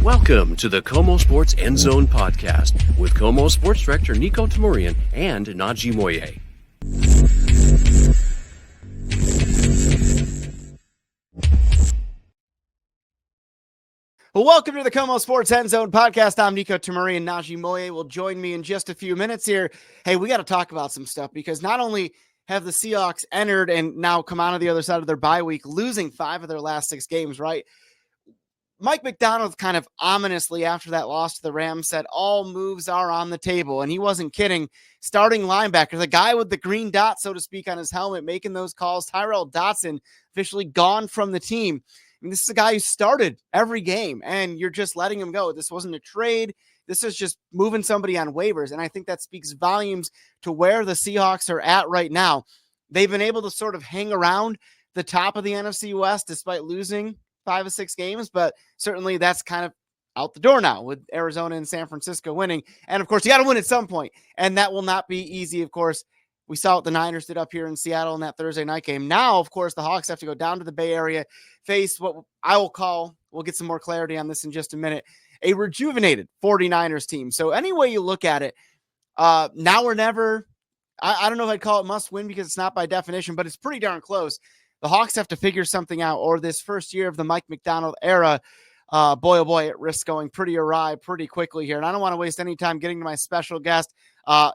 Welcome to the KOMO Sports End Zone podcast with KOMO Sports Director Niko Tamurian and Najee Moye. Well, welcome to the KOMO Sports End Zone podcast. I'm Niko Tamurian. Najee Moye will join me in just a few minutes here. Hey, we got to talk about some stuff because not only have the Seahawks entered and now come out of the other side of their bye week, losing 5 of their last 6 games, right? Mike Macdonald kind of ominously after that loss to the Rams said all moves are on the table, and he wasn't kidding. Starting linebacker, the guy with the green dot, so to speak, on his helmet, making those calls, Tyrell Dotson, officially gone from the team. I mean, this is a guy who started every game, and you're just letting him go. This wasn't a trade. This is just moving somebody on waivers, and I think that speaks volumes to where the Seahawks are at right now. They've been able to sort of hang around the top of the NFC West despite losing 5 or 6 games, but certainly that's kind of out the door now with Arizona and San Francisco winning. And of course, you got to win at some point, and that will not be easy. Of course, we saw what the Niners did up here in Seattle in that Thursday night game. Now, of course, the Hawks have to go down to the Bay Area, face what I will call, we'll get some more clarity on this in just a minute, a rejuvenated 49ers team. So any way you look at it, now or never, I don't know if I'd call it must win because it's not by definition, but it's pretty darn close. The Hawks have to figure something out, or this first year of the Mike Macdonald era, boy, oh boy, it risks going pretty awry pretty quickly here. And I don't want to waste any time getting to my special guest.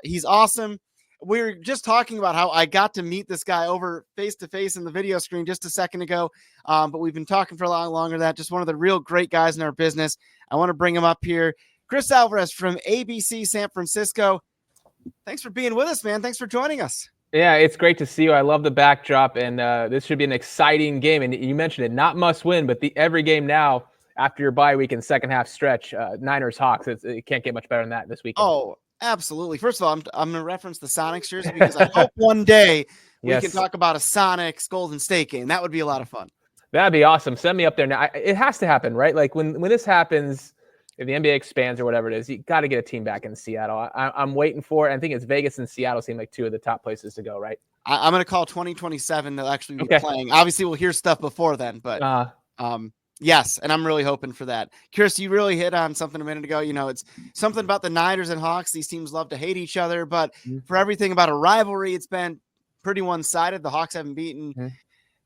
He's awesome. We were just talking about how I got to meet this guy over face-to-face in the video screen just a second ago, but we've been talking for a lot longer than that. Just one of the real great guys in our business. I want to bring him up here. Chris Alvarez from ABC San Francisco. Thanks for being with us, man. Thanks for joining us. Yeah, it's great to see you. I love the backdrop, and this should be an exciting game. And you mentioned it, not must win, but every game now after your bye week and second half stretch, Niners-Hawks, it can't get much better than that this weekend. Oh, absolutely. First of all, I'm going to reference the Sonics jersey because I hope one day we can talk about a Sonics Golden State game. That would be a lot of fun. That'd be awesome. Send me up there now. It has to happen, right? Like when this happens, if the NBA expands or whatever it is, you got to get a team back in Seattle. I'm waiting for it. I think it's Vegas and Seattle seem like 2 of the top places to go, right? I'm going to call 2027. They'll actually be playing. Obviously, we'll hear stuff before then, but yes, and I'm really hoping for that. Chris, you really hit on something a minute ago. You know, it's something about the Niners and Hawks. These teams love to hate each other, but for everything about a rivalry, it's been pretty one-sided. The Hawks haven't beaten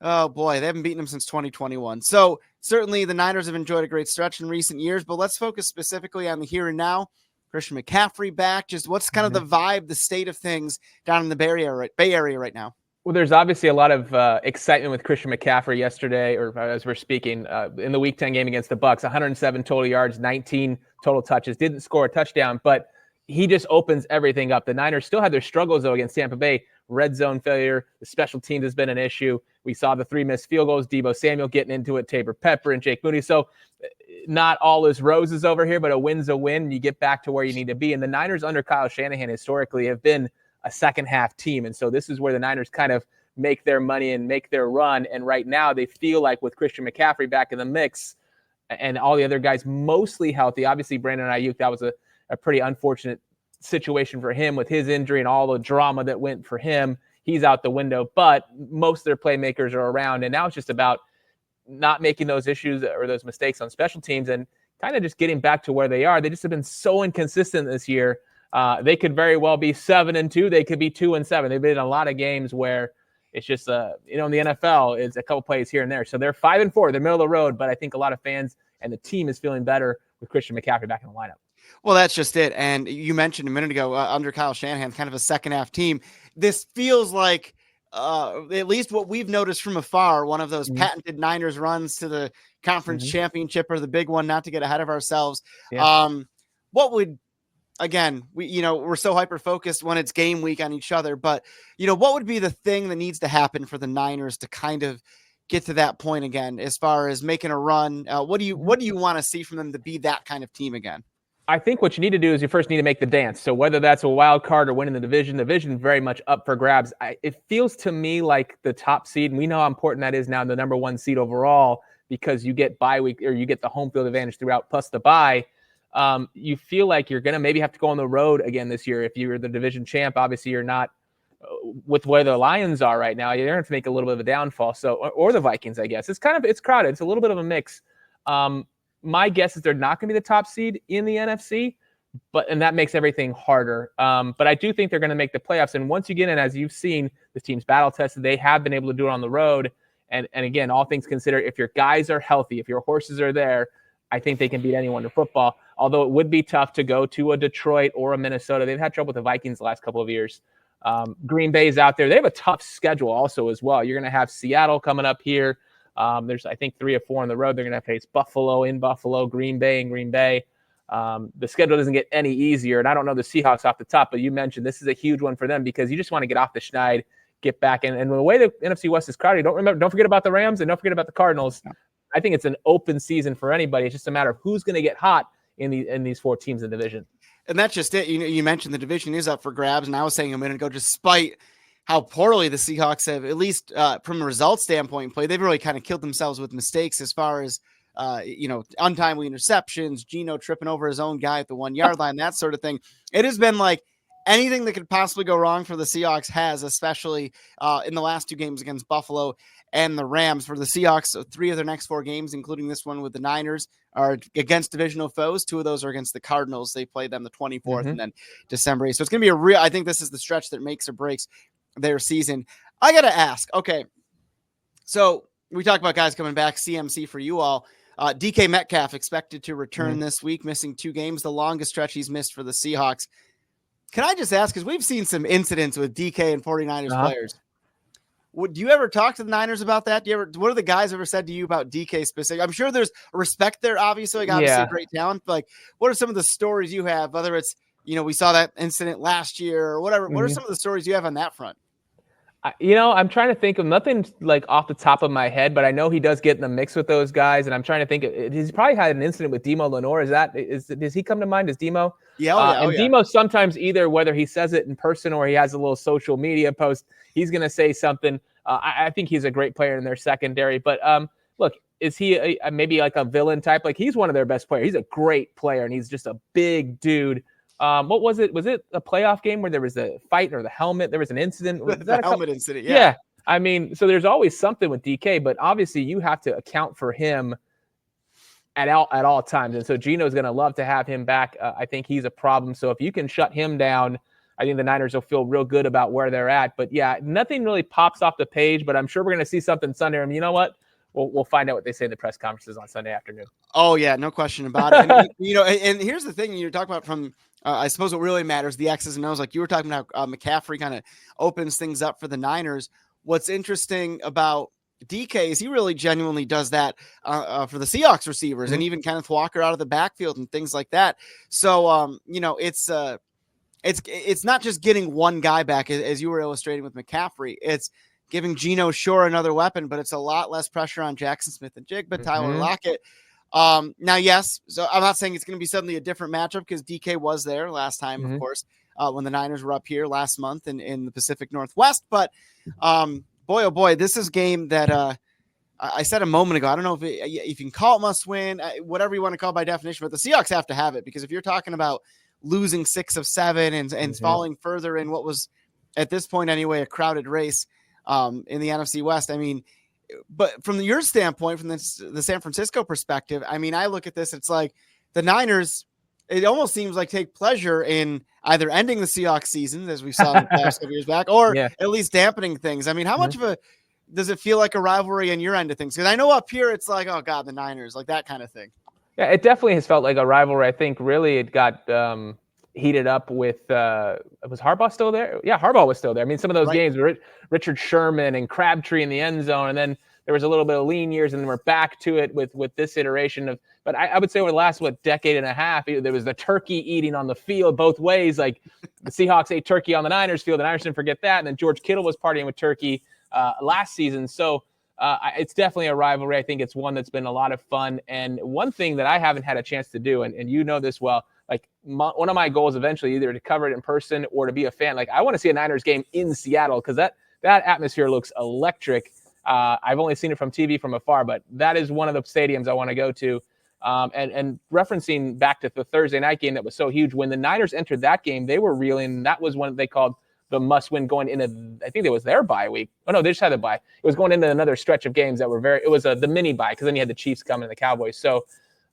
oh boy, they haven't beaten them since 2021. So certainly the Niners have enjoyed a great stretch in recent years, but let's focus specifically on the here and now. Christian McCaffrey back. Just what's kind of the vibe, the state of things down in the Bay Area right now? Well, there's obviously a lot of excitement with Christian McCaffrey yesterday, or as we're speaking, in the Week 10 game against the Bucs. 107 total yards, 19 total touches. Didn't score a touchdown, but he just opens everything up. The Niners still had their struggles, though, against Tampa Bay. Red zone failure. The special teams has been an issue. We saw the 3 missed field goals. Deebo Samuel getting into it. Tabor Pepper and Jake Moody. So not all is roses over here, but a win's a win. You get back to where you need to be. And the Niners under Kyle Shanahan historically have been a second half team. And so this is where the Niners kind of make their money and make their run. And right now they feel like with Christian McCaffrey back in the mix and all the other guys mostly healthy, obviously Brandon Ayuk, that was a pretty unfortunate situation for him with his injury and all the drama that went for him. He's out the window, but most of their playmakers are around. And now it's just about not making those issues or those mistakes on special teams and kind of just getting back to where they are. They just have been so inconsistent this year. They could very well be 7-2. They could be 2-7. They've been in a lot of games where it's just, in the NFL, it's a couple plays here and there. So they're 5-4. They're middle of the road, but I think a lot of fans and the team is feeling better with Christian McCaffrey back in the lineup. Well, that's just it. And you mentioned a minute ago, under Kyle Shanahan, kind of a second half team. This feels like, at least what we've noticed from afar, one of those patented Niners runs to the conference championship or the big one, not to get ahead of ourselves. Yeah. What would, again, we're so hyper-focused when it's game week on each other, but, what would be the thing that needs to happen for the Niners to kind of get to that point again, as far as making a run? What do you want to see from them to be that kind of team again? I think what you need to do is you first need to make the dance. So whether that's a wild card or winning the division very much up for grabs. It feels to me like the top seed, and we know how important that is now, the number 1 seed overall, because you get bye week or you get the home field advantage throughout plus the bye. You feel like you're going to maybe have to go on the road again this year. If you're the division champ, obviously you're not with where the Lions are right now. You're going to have to make a little bit of a downfall. So, or the Vikings, I guess. It's crowded. It's a little bit of a mix. my guess is they're not going to be the top seed in the NFC, and that makes everything harder. But I do think they're going to make the playoffs. And once you get in, as you've seen, this team's battle tested. They have been able to do it on the road. And again, all things considered, if your guys are healthy, if your horses are there, I think they can beat anyone in football. Although it would be tough to go to a Detroit or a Minnesota. They've had trouble with the Vikings the last couple of years. Green Bay's out there. They have a tough schedule also as well. You're going to have Seattle coming up here. There's, I think, 3 or 4 on the road. They're going to face Buffalo in Buffalo, Green Bay in Green Bay. The schedule doesn't get any easier. And I don't know the Seahawks off the top, but you mentioned this is a huge one for them because you just want to get off the schneid, get back in. And the way the NFC West is crowded, don't forget about the Rams and don't forget about the Cardinals. I think it's an open season for anybody. It's just a matter of who's going to get hot in these 4 teams in the division. And that's just it. You mentioned the division is up for grabs. And I was saying a minute ago, despite how poorly the Seahawks have, at least from a results standpoint, played, they've really kind of killed themselves with mistakes as far as, untimely interceptions, Geno tripping over his own guy at the 1 yard line, that sort of thing. It has been like anything that could possibly go wrong for the Seahawks has, especially in the last 2 games against Buffalo and the Rams. For the Seahawks, 3 of their next 4 games, including this one with the Niners, are against divisional foes. 2 of those are against the Cardinals. They played them the 24th and then December 8th. So it's going to be I think this is the stretch that makes or breaks their season. I got to ask, okay, so we talk about guys coming back, CMC for you all. DK Metcalf expected to return this week, missing 2 games, the longest stretch he's missed for the Seahawks. Can I just ask, because we've seen some incidents with DK and 49ers players. Do you ever talk to the Niners about that? What are the guys ever said to you about DK specific? I'm sure there's respect there, obviously. Obviously great talent. But like, what are some of the stories you have, whether it's, we saw that incident last year or whatever. What are some of the stories you have on that front? I'm trying to think of nothing like off the top of my head, but I know he does get in the mix with those guys. And I'm trying to think he's probably had an incident with Demo Lenore. Does he come to mind as Demo? Yeah. Demo sometimes, either whether he says it in person or he has a little social media post, he's going to say something. I think he's a great player in their secondary, but look, is he maybe like a villain type? Like, he's one of their best players. He's a great player and he's just a big dude. What was it? Was it a playoff game where there was a fight or the helmet? There was an incident. Was the helmet incident. Yeah. I mean, so there's always something with DK, but obviously you have to account for him at all times. And so Geno's going to love to have him back. I think he's a problem. So if you can shut him down, I think the Niners will feel real good about where they're at. But yeah, nothing really pops off the page, but I'm sure we're going to see something Sunday. I mean, you know what? We'll find out what they say in the press conferences on Sunday afternoon. Oh yeah, no question about it. And, and here's the thing: you're talking about from, I suppose what really matters, the X's and O's. Like you were talking about, McCaffrey kind of opens things up for the Niners. What's interesting about DK is he really genuinely does that for the Seahawks receivers and even Kenneth Walker out of the backfield and things like that. So it's not just getting one guy back, as you were illustrating with McCaffrey. It's giving Geno Shore another weapon, but it's a lot less pressure on Jackson Smith and Jigba, Tyler Lockett. Now, yes, so I'm not saying it's going to be suddenly a different matchup because DK was there last time, of course, when the Niners were up here last month in the Pacific Northwest. But boy, oh boy, this is a game that I said a moment ago. I don't know if you can call it must win, whatever you want to call it by definition, but the Seahawks have to have it because if you're talking about losing 6 of 7 and falling further in what was at this point anyway a crowded race in the NFC West. I mean, but from your standpoint, from the San Francisco perspective, I mean, I look at this, it's like the Niners, it almost seems like take pleasure in either ending the Seahawks season, as we saw in the past couple years back, or at least dampening things. I mean, how much of does it feel like a rivalry in your end of things? Because I know up here, it's like, oh God, the Niners, like that kind of thing. Yeah, it definitely has felt like a rivalry. I think really it got heated up with was Harbaugh still there? Yeah, Harbaugh was still there. I mean, some of those games were Richard Sherman and Crabtree in the end zone, and then there was a little bit of lean years, and then we're back to it with this iteration of. But I would say over the last decade and a half, there was the turkey eating on the field both ways. Like the Seahawks ate turkey on the Niners field, the Niners didn't forget that, and then George Kittle was partying with turkey last season. So it's definitely a rivalry. I think it's one that's been a lot of fun. And one thing that I haven't had a chance to do, and you know this well. Like one of my goals eventually either to cover it in person or to be a fan. Like I want to see a Niners game in Seattle because that atmosphere looks electric. I've only seen it from TV from afar, but that is one of the stadiums I want to go to. And referencing back to the Thursday night game that was so huge, when the Niners entered that game, they were reeling. That was one they called the must-win going into. I think it was their bye week. Oh no, they just had a bye. It was going into another stretch of games that were it was the mini bye because then you had the Chiefs coming and the Cowboys. So.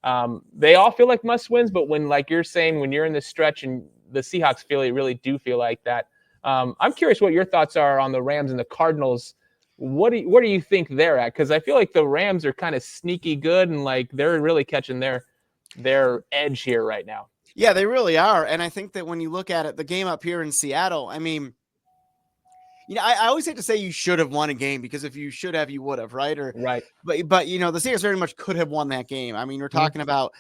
They all feel like must wins, but when, like you're saying, when you're in this stretch and the Seahawks really do feel like that. I'm curious what your thoughts are on the Rams and the Cardinals. Where do you think they're at? Because I feel like the Rams are kind of sneaky good and like they're really catching their edge here right now. Yeah, they really are. And I think that when you look at it, the game up here in Seattle, I mean, I always hate to say you should have won a game because if you should have, you would have, right? Right. But the Seahawks very much could have won that game. I mean, we're talking about,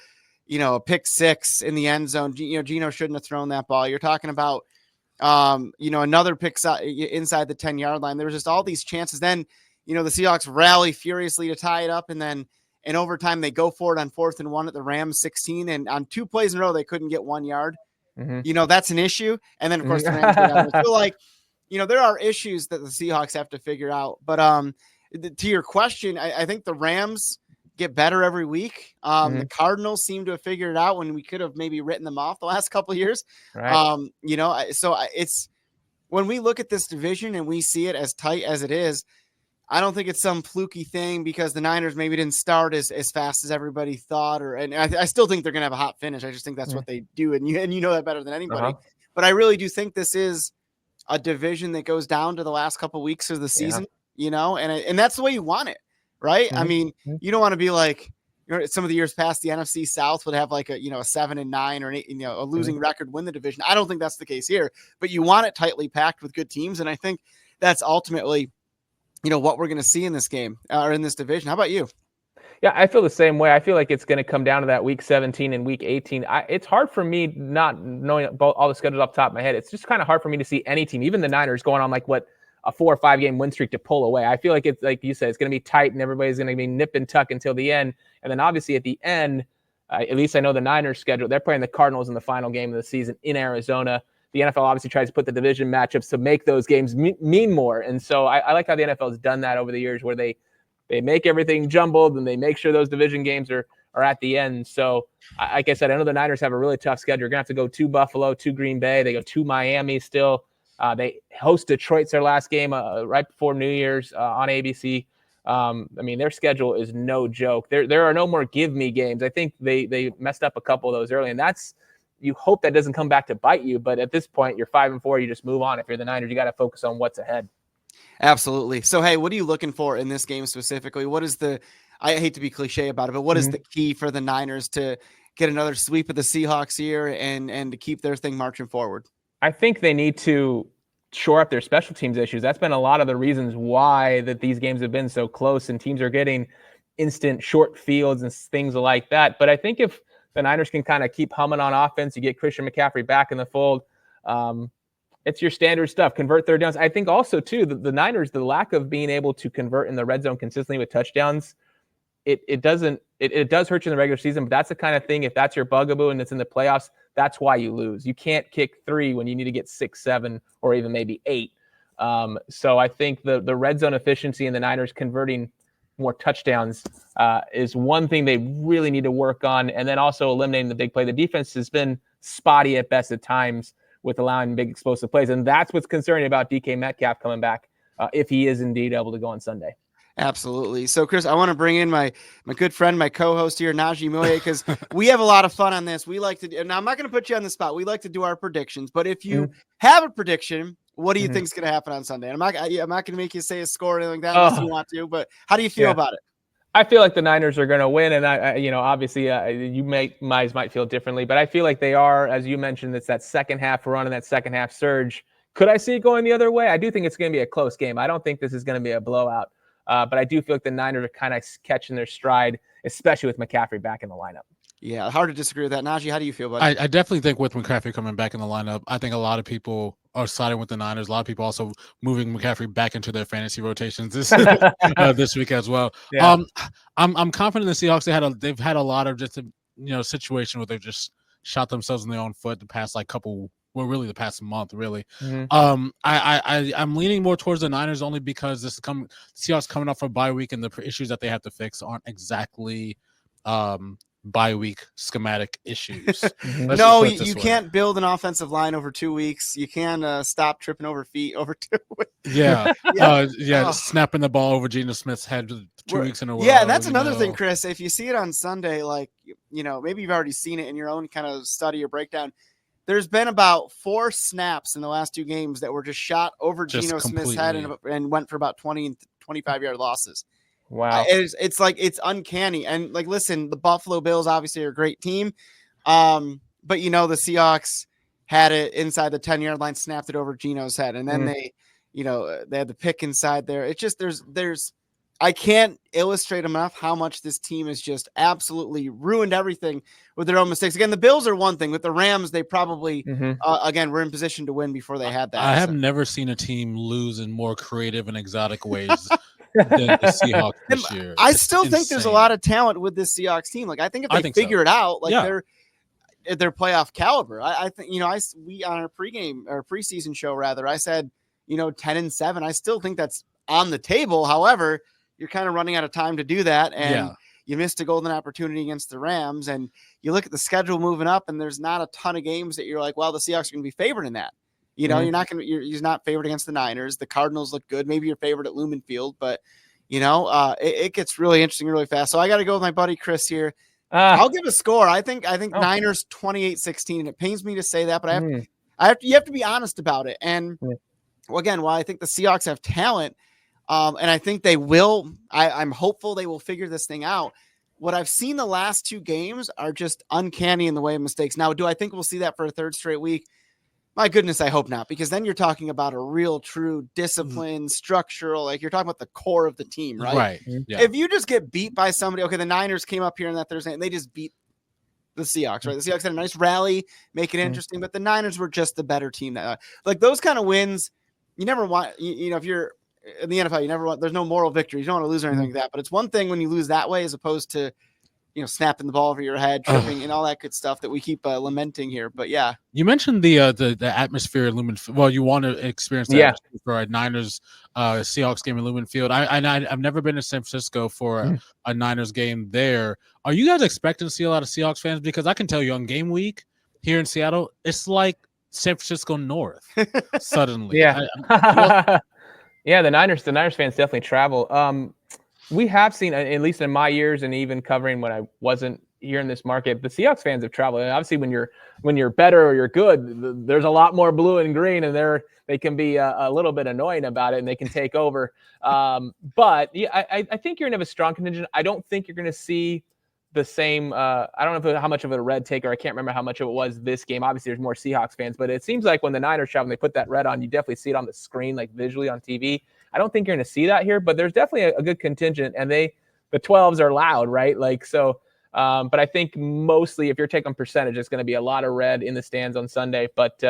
a pick six in the end zone. Geno shouldn't have thrown that ball. You're talking about, another pick inside the 10-yard line. There was just all these chances. Then, the Seahawks rally furiously to tie it up. And then in overtime, they go for it on 4th and 1 at the Rams 16. And on 2 plays in a row, they couldn't get 1 yard. That's an issue. And then, of course, the Rams go down. So, like, there are issues that the Seahawks have to figure out. But to your question, I think the Rams get better every week. The Cardinals seem to have figured it out when we could have maybe written them off the last couple of years. Right. So it's when we look at this division and we see it as tight as it is, I don't think it's some fluky thing because the Niners maybe didn't start as fast as everybody thought, and I still think they're going to have a hot finish. I just think that's what they do. And you know that better than anybody, but I really do think this is a division that goes down to the last couple of weeks of the season, and that's the way you want it. Right. I mean, you don't want to be like, some of the years past the NFC South would have like a 7-9 or an 8, a losing record, win the division. I don't think that's the case here, but you want it tightly packed with good teams. And I think that's ultimately, what we're going to see in this game or in this division. How about you? Yeah, I feel the same way. I feel like it's going to come down to that week 17 and week 18. It's hard for me not knowing all the schedules off the top of my head. It's just kind of hard for me to see any team, even the Niners, going on like a 4 or 5 game win streak to pull away. I feel like it's like you said, it's going to be tight and everybody's going to be nip and tuck until the end. And then obviously at the end, at least I know the Niners schedule, they're playing the Cardinals in the final game of the season in Arizona. The NFL obviously tries to put the division matchups to make those games mean more. And so I like how the NFL has done that over the years where they make everything jumbled and they make sure those division games are at the end. So like I said, I know the Niners have a really tough schedule. You're going to have to go to Buffalo, to Green Bay. They go to Miami still. They host Detroit's their last game right before New Year's on ABC. I mean, their schedule is no joke. There are no more give me games. I think they messed up a couple of those early, and you hope that doesn't come back to bite you. But at this point, you're 5-4. You just move on. If you're the Niners, you got to focus on what's ahead. Absolutely. So, hey, what are you looking for in this game specifically? I hate to be cliche about it, but what is the key for the Niners to get another sweep of the Seahawks here and to keep their thing marching forward? I think they need to shore up their special teams issues. That's been a lot of the reasons why that these games have been so close and teams are getting instant short fields and things like that. But I think if the Niners can kind of keep humming on offense, you get Christian McCaffrey back in the fold. It's your standard stuff. Convert third downs. I think also too, the Niners, the lack of being able to convert in the red zone consistently with touchdowns, it does hurt you in the regular season, but that's the kind of thing, if that's your bugaboo and it's in the playoffs, that's why you lose. You can't kick 3 when you need to get 6, 7, or even maybe 8. So I think the red zone efficiency in the Niners converting more touchdowns is one thing they really need to work on. And then also eliminating the big play. The defense has been spotty at best at times with allowing big explosive plays. And that's what's concerning about DK Metcalf coming back if he is indeed able to go on Sunday. Absolutely. So, Chris, I want to bring in my good friend, my co-host here, Najee Moye, because we have a lot of fun on this. We like to, and I'm not going to put you on the spot. We like to do our predictions, but if you have a prediction, what do you think is going to happen on Sunday? I'm not going to make you say a score or anything like that unless you want to, but how do you feel about it? I feel like the Niners are going to win, and obviously you might feel differently, but I feel like they are, as you mentioned, it's that second half run and that second half surge. Could I see it going the other way? I do think it's going to be a close game. I don't think this is going to be a blowout. But I do feel like the Niners are kind of catching their stride, especially with McCaffrey back in the lineup. Yeah, hard to disagree with that. Najee, how do you feel about it? I definitely think with McCaffrey coming back in the lineup, I think a lot of people are siding with the Niners. A lot of people also moving McCaffrey back into their fantasy rotations this week as well. Yeah. I'm confident in the Seahawks. They've had a lot of just situation where they've just shot themselves in their own foot the past the past month, really. I'm leaning more towards the Niners only because Seahawks coming off a bye week and the issues that they have to fix aren't exactly bye week schematic issues. No, you can't build an offensive line over 2 weeks. You can't stop tripping over feet over 2 weeks. Yeah. Snapping the ball over Geno Smith's head 2 weeks in a row. Yeah, and that's another thing, Chris. If you see it on Sunday, like, maybe you've already seen it in your own kind of study or breakdown. There's been about 4 snaps in the last 2 games that were just shot over Geno Smith's head and went for about 20 and 25-yard losses. Wow. It's like, it's uncanny. And like, listen, the Buffalo Bills obviously are a great team. But the Seahawks had it inside the 10-yard line, snapped it over Geno's head. And then they had the pick inside there. It's just, I can't illustrate enough how much this team has just absolutely ruined everything with their own mistakes. Again, the Bills are one thing. With the Rams, they probably, again, were in position to win before they had that. I have never seen a team lose in more creative and exotic ways than the Seahawks this year. I still think there's a lot of talent with this Seahawks team. Like, I think if they figure it out, like they're playoff caliber. I think, we on our preseason show, rather, I said, 10-7. I still think that's on the table. However, you're kind of running out of time to do that. And you missed a golden opportunity against the Rams. And you look at the schedule moving up, and there's not a ton of games that you're like, well, the Seahawks are going to be favored in that. You're not favored against the Niners. The Cardinals look good. Maybe you're favored at Lumen Field, but it gets really interesting really fast. So I got to go with my buddy Chris here. I'll give a score. I think Niners 28-16, and it pains me to say that, but you have to be honest about it. And again, while I think the Seahawks have talent, and I think they will, I'm hopeful they will figure this thing out. What I've seen the last 2 games are just uncanny in the way of mistakes. Now, do I think we'll see that for a 3rd straight week? My goodness, I hope not, because then you're talking about a real, true discipline, structural, like you're talking about the core of the team, right? Right. Yeah. If you just get beat by somebody, okay, the Niners came up here on that Thursday and they just beat the Seahawks, right? The Seahawks had a nice rally, make it interesting, but the Niners were just the better team. Like those kind of wins, you never want, if you're in the NFL, you never want, there's no moral victory. You don't want to lose or anything like that, but it's one thing when you lose that way as opposed to, snapping the ball over your head, tripping, and all that good stuff that we keep lamenting here. But yeah, you mentioned the atmosphere in Lumen. Well, you want to experience that for a Niners Seahawks game in Lumen Field. I've never been to San Francisco for a Niners game there. Are you guys expecting to see a lot of Seahawks fans? Because I can tell you on game week here in Seattle, it's like San Francisco North suddenly. The Niners fans definitely travel. We have seen, at least in my years and even covering when I wasn't here in this market, the Seahawks fans have traveled. And obviously when you're better or you're good, there's a lot more blue and green, and they can be a little bit annoying about it, and they can take over. But yeah, I think you're going to have a strong contingent. I don't think you're going to see the same. I don't know how much of a red taker. I can't remember how much of it was this game. Obviously, there's more Seahawks fans, but it seems like when the Niners travel and they put that red on, you definitely see it on the screen, like visually on TV. I don't think you're going to see that here, but there's definitely a good contingent, and the 12s are loud, right? Like, so, but I think mostly if you're taking percentage, it's going to be a lot of red in the stands on Sunday. But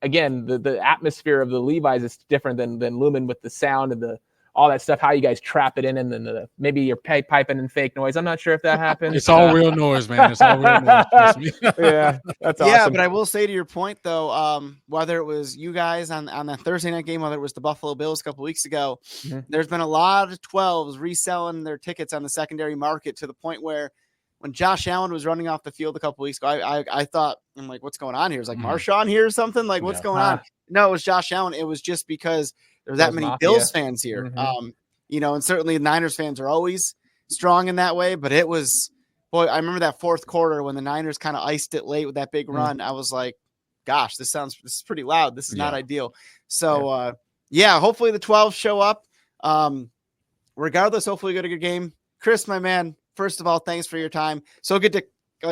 again, the atmosphere of the Levi's is different than Lumen with the sound and all that stuff, how you guys trap it in, and then maybe you're piping in fake noise. I'm not sure if that happens. It's all real noise, man. It's all real noise. Trust me. Yeah, that's awesome. Yeah, but I will say to your point, though, whether it was you guys on that Thursday night game, whether it was the Buffalo Bills a couple weeks ago, there's been a lot of 12s reselling their tickets on the secondary market to the point where when Josh Allen was running off the field a couple weeks ago, I thought, I'm like, what's going on here? Is like Marshawn here or something? Like, what's going on? No, it was Josh Allen. It was just because there's that many Bills fans here. And certainly the Niners fans are always strong in that way, but it was, boy, I remember that 4th quarter when the Niners kind of iced it late with that big run. I was like, gosh, this is pretty loud. This is not ideal. So hopefully the 12 show up. Regardless, hopefully we get a good game. Chris, my man, first of all, thanks for your time. So good to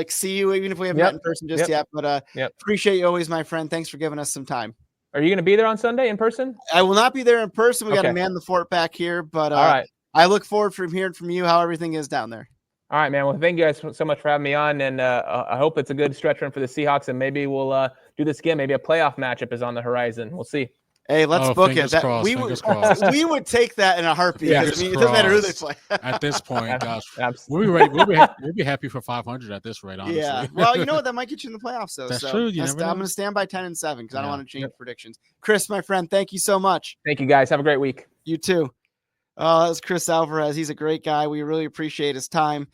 see you, even if we haven't met in person just yet, but appreciate you always, my friend. Thanks for giving us some time. Are you going to be there on Sunday in person? I will not be there in person. We got to man the fort back here, but all right. I look forward from hearing from you how everything is down there. All right, man. Well, thank you guys so much for having me on, and I hope it's a good stretch run for the Seahawks, and maybe we'll do this again. Maybe a playoff matchup is on the horizon. We'll see. Hey, let's book it. We would take that in a heartbeat. It doesn't matter who they play. At this point, gosh, we'll be ready. We'll be happy for 500 at this rate, honestly. Yeah. Well, you know what? That might get you in the playoffs, though. That's true. I'm going to stand by 10-7 because I don't want to change predictions. Chris, my friend, thank you so much. Thank you, guys. Have a great week. You too. That's Chris Alvarez. He's a great guy. We really appreciate his time.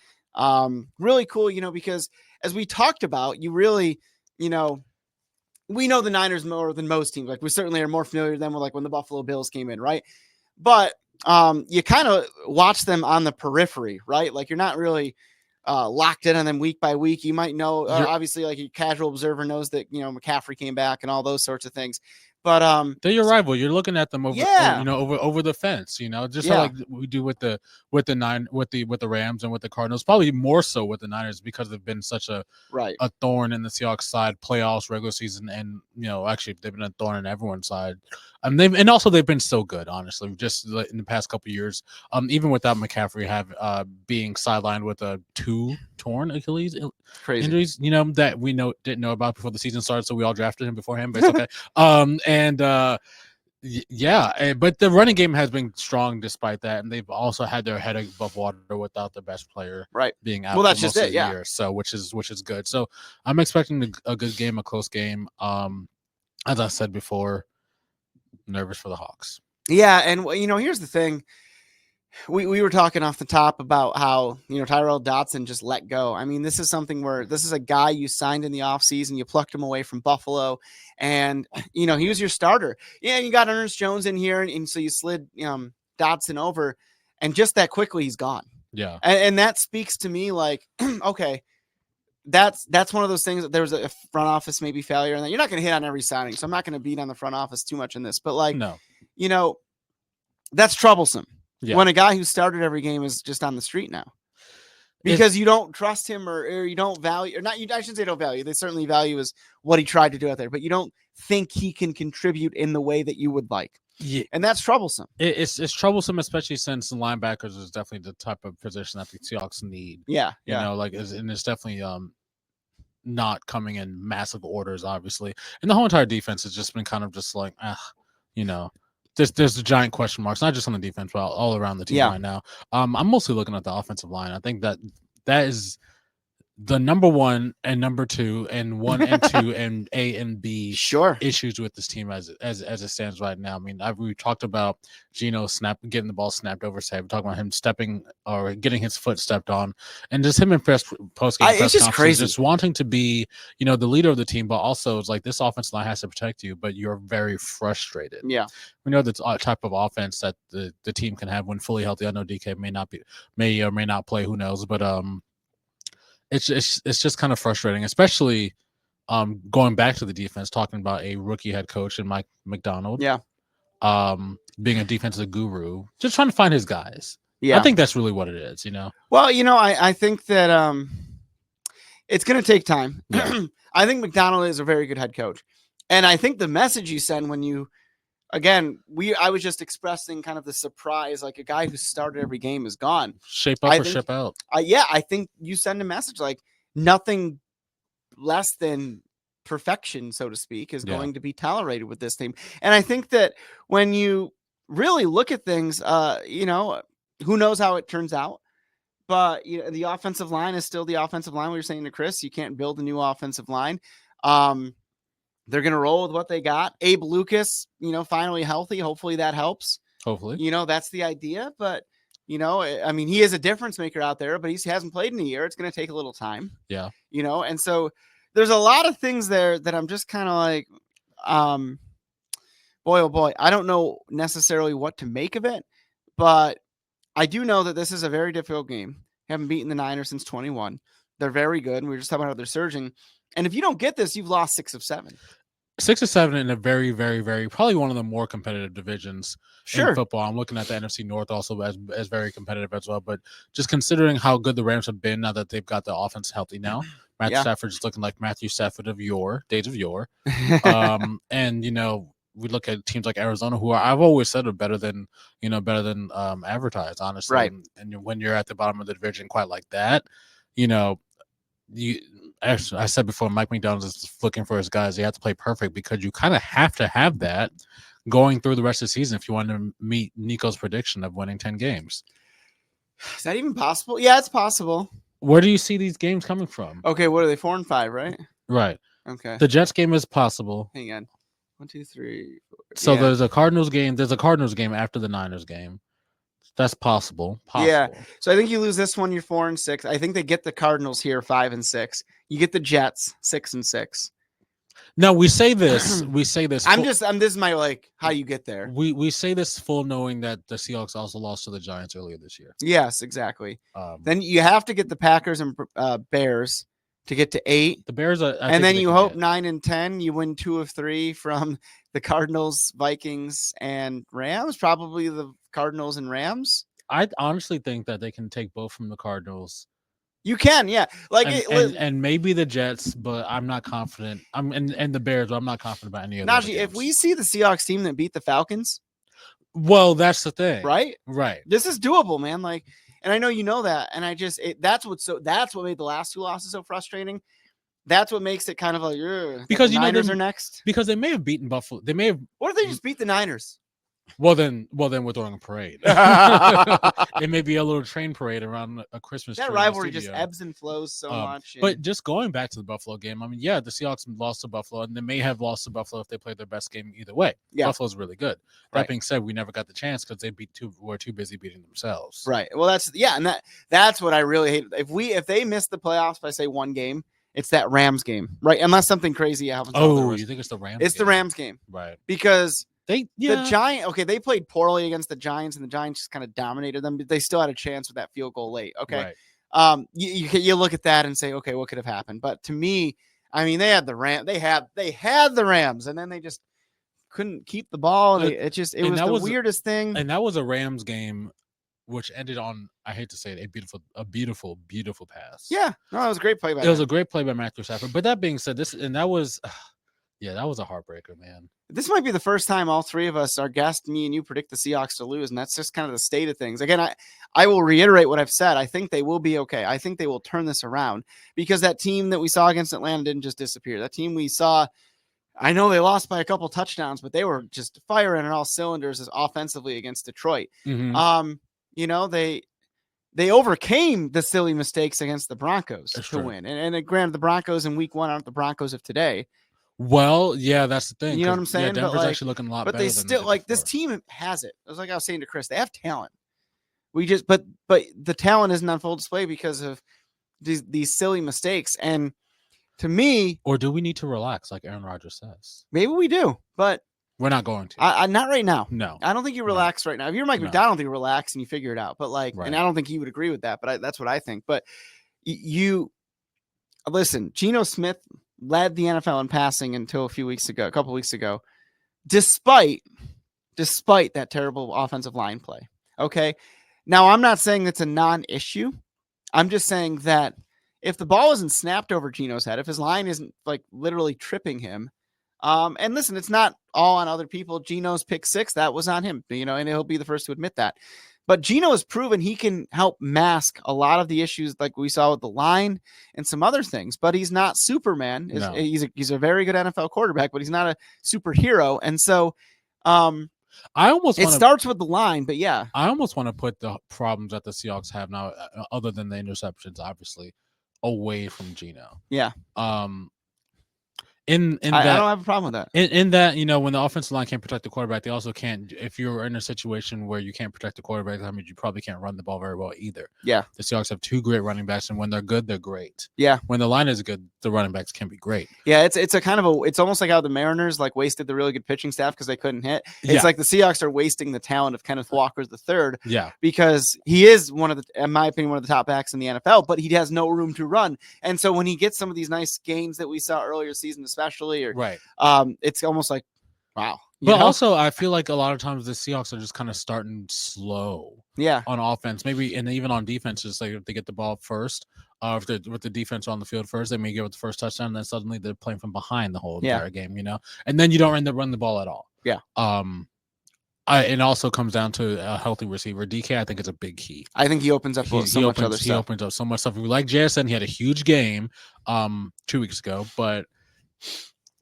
Really cool, because as we talked about, you really, we know the Niners more than most teams. Like we certainly are more familiar with them with like when the Buffalo Bills came in, right? But you kind of watch them on the periphery, right? Like you're not really locked in on them week by week. You might know, obviously, like a casual observer knows that McCaffrey came back and all those sorts of things. But they're your rival. You're looking at them over, over the fence. Just like we do with the Rams and with the Cardinals. Probably more so with the Niners because they've been such a thorn in the Seahawks side, playoffs, regular season, and actually they've been a thorn in everyone's side. They've been so good, honestly, just in the past couple of years. Even without McCaffrey being sidelined with 2 torn Achilles injuries, that we didn't know about before the season started, so we all drafted him beforehand, but it's okay. But the running game has been strong despite that, and they've also had their head above water without the best player being out. Well, that's for most just of the year, so which is good. So I'm expecting a good game, a close game. As I said before, nervous for the Hawks. Yeah, and here's the thing. We were talking off the top about how, Tyrell Dotson just let go. I mean, this is something where this is a guy you signed in the offseason. You plucked him away from Buffalo, and, he was your starter. Yeah, you got Ernest Jones in here, and so you slid Dotson over, and just that quickly he's gone. Yeah. And that speaks to me like, okay, that's one of those things that there's a front office maybe failure, and you're not going to hit on every signing, so I'm not going to beat on the front office too much in this. But, like, no. That's troublesome. Yeah. When a guy who started every game is just on the street now, because you don't trust him or you don't value, or not. I shouldn't say don't value. They certainly value is what he tried to do out there, but you don't think he can contribute in the way that you would like. Yeah. And that's troublesome. It's troublesome, especially since the linebackers is definitely the type of position that the Seahawks need. Yeah. And it's definitely not coming in massive orders, obviously. And the whole entire defense has just been kind of just like, There's a giant question marks, not just on the defense, but all around the team right now. I'm mostly looking at the offensive line. I think that is the number 1 and number 2 and 1 and 2 and A and B issues with this team as it stands right now. I mean, we talked about Geno getting the ball snapped over. Say we're talking about him stepping or getting his foot stepped on, and just him in post-game press it's just crazy, just wanting to be the leader of the team, but also it's like this offensive line has to protect you, but you're very frustrated. Yeah, we know the type of offense that the team can have when fully healthy. I know DK may or may not play, who knows, but it's just kind of frustrating, especially going back to the defense, talking about a rookie head coach and Mike McDonald. Yeah. Being a defensive guru, just trying to find his guys. Yeah. I think that's really what it is, Well, I think that it's going to take time. Yeah. I think McDonald is a very good head coach. And I think the message you send when you, again, I was just expressing kind of the surprise, like a guy who started every game is gone. Shape up or ship out. I think you send a message like nothing less than perfection, so to speak, is going to be tolerated with this team. And I think that when you really look at things, who knows how it turns out, but the offensive line is still the offensive line. We were saying to Chris, you can't build a new offensive line. They're going to roll with what they got. Abe Lucas, finally healthy. Hopefully that helps. Hopefully. That's the idea. But, I mean, he is a difference maker out there, but he hasn't played in a year. It's going to take a little time. Yeah. And so there's a lot of things there that I'm just kind of like, boy, oh boy, I don't know necessarily what to make of it, but I do know that this is a very difficult game. Haven't beaten the Niners since 21. They're very good. And we were just talking about how they're surging. And if you don't get this, you've lost 6 of 7. 6 or 7 in a very, very, very probably one of the more competitive divisions in football. I'm looking at the NFC North also as very competitive as well. But just considering how good the Rams have been now that they've got the offense healthy now, Matthew Stafford's looking like Matthew Stafford of days of yore. And we look at teams like Arizona, who I've always said are better than advertised, honestly. Right. And when you're at the bottom of the division quite like that, I said before, Mike McDonald is looking for his guys. They have to play perfect because you kind of have to have that going through the rest of the season if you want to meet Niko's prediction of winning 10 games. Is that even possible? Yeah, it's possible. Where do you see these games coming from? Okay, what are they? 4 and 5, right? Right. Okay. The Jets game is possible. Hang on. 1, 2, 3, 4. So there's a Cardinals game. There's a Cardinals game after the Niners game. That's possible. Yeah. So I think you lose this one, you're 4-6. I think they get the Cardinals here 5-6. You get the Jets 6-6. No, we say this. This is my like how you get there. We say this full knowing that the Seahawks also lost to the Giants earlier this year. Yes, exactly. Then you have to get the Packers and Bears to get to 8. The Bears are, and then you hope 9 and 10. You win 2 of 3 from the Cardinals, Vikings, and Rams. Probably the Cardinals and Rams. I honestly think that they can take both from the Cardinals. You can, yeah. Like and maybe the Jets, but I'm not confident. And the Bears, but I'm not confident about any of those. Najee, if we see the Seahawks team that beat the Falcons, well, that's the thing, right? Right. This is doable, man. Like, and I know you know that, and that's what made the last 2 losses so frustrating. That's what makes it kind of like because the Niners are next. Because they may have beaten Buffalo. They may have. What if they just beat the Niners? Well, then we're throwing a parade. It may be a little train parade around a Christmas. That rivalry just ebbs and flows so much. But just going back to the Buffalo game, I mean, yeah, the Seahawks lost to Buffalo, and they may have lost to Buffalo if they played their best game either way. Yeah. Buffalo's really good. That being said, we never got the chance because were too busy beating themselves. Right. Well, and that's what I really hate. If they miss the playoffs by say 1 game, it's that Rams game, right? Unless something crazy happens. Oh, you think it's the Rams? It's the Rams game, right? Because the Giants, they played poorly against the Giants, and the Giants just kind of dominated them, but they still had a chance with that field goal late. Okay. Right. You look at that and say, okay, what could have happened? But to me, I mean, they had the Rams, and then they just couldn't keep the ball. It was the weirdest thing. And that was a Rams game, which ended on, I hate to say it, a beautiful, beautiful pass. Yeah. No, it was a great play by It was a great play by Matthew Stafford. But that being said, that was a heartbreaker, man. This might be the first time all 3 of us, our guest, me and you, predict the Seahawks to lose, and that's just kind of the state of things. Again, I will reiterate what I've said. I think they will be okay. I think they will turn this around because that team that we saw against Atlanta didn't just disappear. That team we saw, I know they lost by a couple touchdowns, but they were just firing on all cylinders as offensively against Detroit. Mm-hmm. They overcame the silly mistakes against the Broncos to win. And granted, the Broncos in week 1 aren't the Broncos of today. Well, yeah, that's the thing. You know what I'm saying? Yeah, Denver's actually looking a lot better. But they still this team has it. It was like I was saying to Chris, they have talent. But the talent isn't on full display because of these silly mistakes. And to me, or do we need to relax, like Aaron Rodgers says? Maybe we do, but we're not going to. I not right now. No, I don't think you relax right now. If you're Mike McDonald, I don't think you relax and you figure it out. But and I don't think he would agree with that. But that's what I think. But you listen, Geno Smith led the NFL in passing until a couple weeks ago, despite that terrible offensive line play. Okay. Now, I'm not saying that's a non-issue. I'm just saying that if the ball isn't snapped over Geno's head, if his line isn't like literally tripping him, and listen, it's not all on other people. Geno's pick 6, that was on him, and he'll be the first to admit that. But Geno has proven he can help mask a lot of the issues like we saw with the line and some other things, but he's not Superman. No. He's a very good NFL quarterback, but he's not a superhero. And so starts with the line, but yeah. I almost want to put the problems that the Seahawks have now, other than the interceptions, obviously, away from Geno. Yeah. I don't have a problem with that. In that, when the offensive line can't protect the quarterback, they also can't. If you're in a situation where you can't protect the quarterback, that means you probably can't run the ball very well either. Yeah. The Seahawks have 2 great running backs, and when they're good, they're great. Yeah. When the line is good, the running backs can be great. Yeah, it's a kind of it's almost like how the Mariners wasted the really good pitching staff because they couldn't hit. It's like the Seahawks are wasting the talent of Kenneth Walker III. Yeah. Because he is in my opinion, one of the top backs in the NFL, but he has no room to run. And so when he gets some of these nice gains that we saw earlier season, especially, it's almost like, wow. But also, I feel like a lot of times the Seahawks are just kind of starting slow. Yeah. On offense, maybe, and even on defense, just like if they get the ball first, with the defense on the field first, they may get with the first touchdown, and then suddenly they're playing from behind the whole entire game, and then you don't run the ball at all. Yeah. It also comes down to a healthy receiver. DK, I think, is a big key. I think he opens up so much other stuff. He opens up so much stuff. We like JSN. He had a huge game 2 weeks ago, but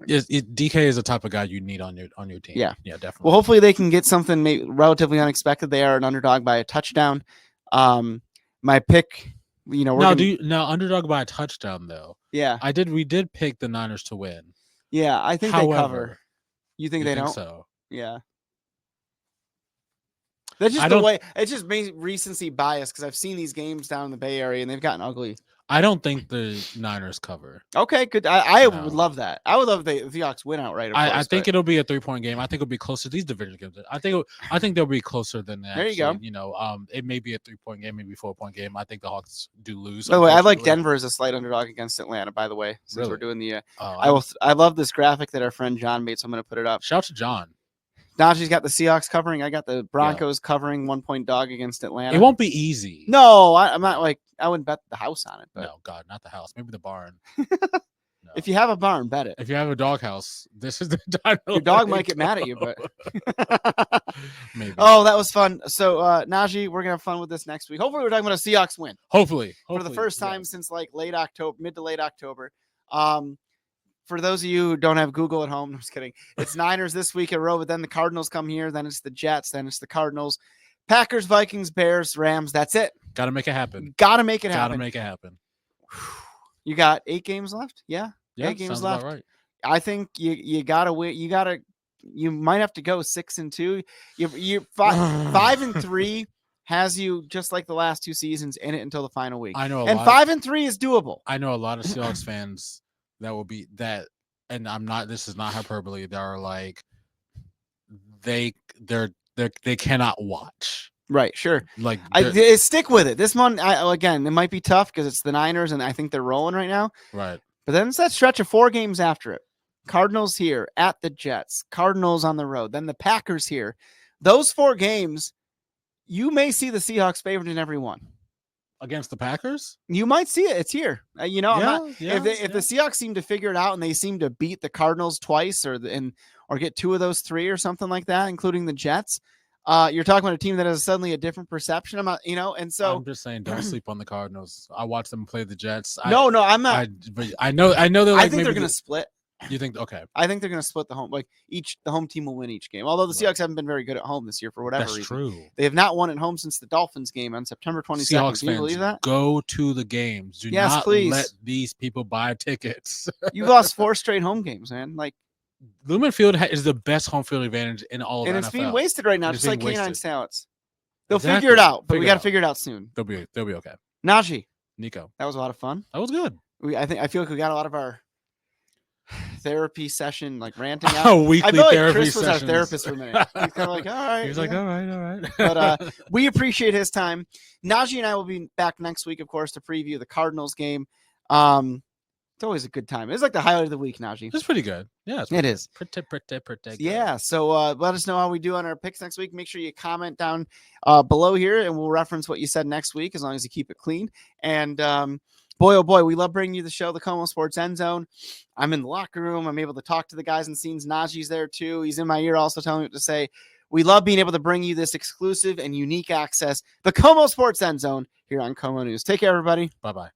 DK is the type of guy you need on your team. Yeah, definitely. Well, hopefully they can get something relatively unexpected. They are an underdog by a touchdown. My pick, underdog by a touchdown though. Yeah, we did pick the Niners to win. Yeah, I think they cover. You think they don't? So yeah. That's just the way. It's just recency bias because I've seen these games down in the Bay Area and they've gotten ugly. I don't think the Niners cover. Okay, good. I would love that. I would love if the Seahawks win outright. I think it'll be a 3-point game. I think it'll be closer. These division games. I think they'll be closer than that. There you go. You know, it may be a 3-point game, maybe 4-point game. I think the Hawks do lose. By the way, I like Denver as a slight underdog against Atlanta. By the way, since we're doing the, I love this graphic that our friend John made, so I'm going to put it up. Shout out to John. Najee's got the Seahawks covering. I got the Broncos covering 1-point dog against Atlanta. It won't be easy. No, I'm not like I wouldn't bet the house on it. But. No, God, not the house. Maybe the barn. No. If you have a barn, bet it. If you have a doghouse, this is the time. Your dog might get mad at you, but maybe. Oh, that was fun. So, Najee, we're gonna have fun with this next week. Hopefully, we're talking about a Seahawks win. Hopefully, for the first time since like mid to late October. For those of you who don't have Google at home, I'm just kidding. It's Niners this week in a row, but then the Cardinals come here. Then it's the Jets. Then it's the Cardinals, Packers, Vikings, Bears, Rams. That's it. Got to make it happen. Got to make it happen. Got to make it happen. You got 8 games left. Yeah, 8 games left. Right. I think you got to win. You might have to go 6-2. You're 5-3 has you just like the last 2 seasons in it until the final week. I know, 5-3 is doable. I know a lot of Seahawks fans that will be that, and I'm not. This is not hyperbole. That are like they cannot watch. Right, sure. Like I stick with it. This one, again, it might be tough because it's the Niners, and I think they're rolling right now. Right. But then it's that stretch of 4 games after it. Cardinals here at the Jets. Cardinals on the road. Then the Packers here. Those 4 games, you may see the Seahawks favored in every one. Against the Packers? You might see it. It's here. If the Seahawks seem to figure it out and they seem to beat the Cardinals twice or get 2 of those 3 or something like that, including the Jets, you're talking about a team that has suddenly a different perception about, and so I'm just saying, don't sleep on the Cardinals. I watched them play the Jets. No, I'm not. I know they're like, I think they're going to split. You think okay? I think they're going to split the home. Like the home team will win each game. Although the Seahawks haven't been very good at home this year for whatever reason. That's true. They have not won at home since the Dolphins game on September 22nd. Seahawks Can you believe that? Go to the games. Do not please. Let these people buy tickets. You've lost 4 straight home games, man. Like Lumen Field is the best home field advantage in all of NFL. And it's being wasted right now, just like Canine Sallots. They'll Exactly. figure it out, but we got to figure it out soon. They'll be okay. Najee, Niko, that was a lot of fun. That was good. I feel like we got a lot of our therapy session, like ranting out. Weekly I feel like therapy Chris was sessions. our therapist for a minute. He's kind of like, all right. He was like, all right. But we appreciate his time. Najee and I will be back next week, of course, to preview the Cardinals game. It's always a good time. It's like the highlight of the week, Najee. It's pretty good. Yeah, it is. Pretty good. Yeah. So let us know how we do on our picks next week. Make sure you comment down below here, and we'll reference what you said next week as long as you keep it clean. And boy, oh boy, we love bringing you the show, the KOMO Sports End Zone. I'm in the locker room. I'm able to talk to the guys and scenes. Najee's there too. He's in my ear also telling me what to say. We love being able to bring you this exclusive and unique access, the KOMO Sports End Zone here on KOMO News. Take care, everybody. Bye-bye.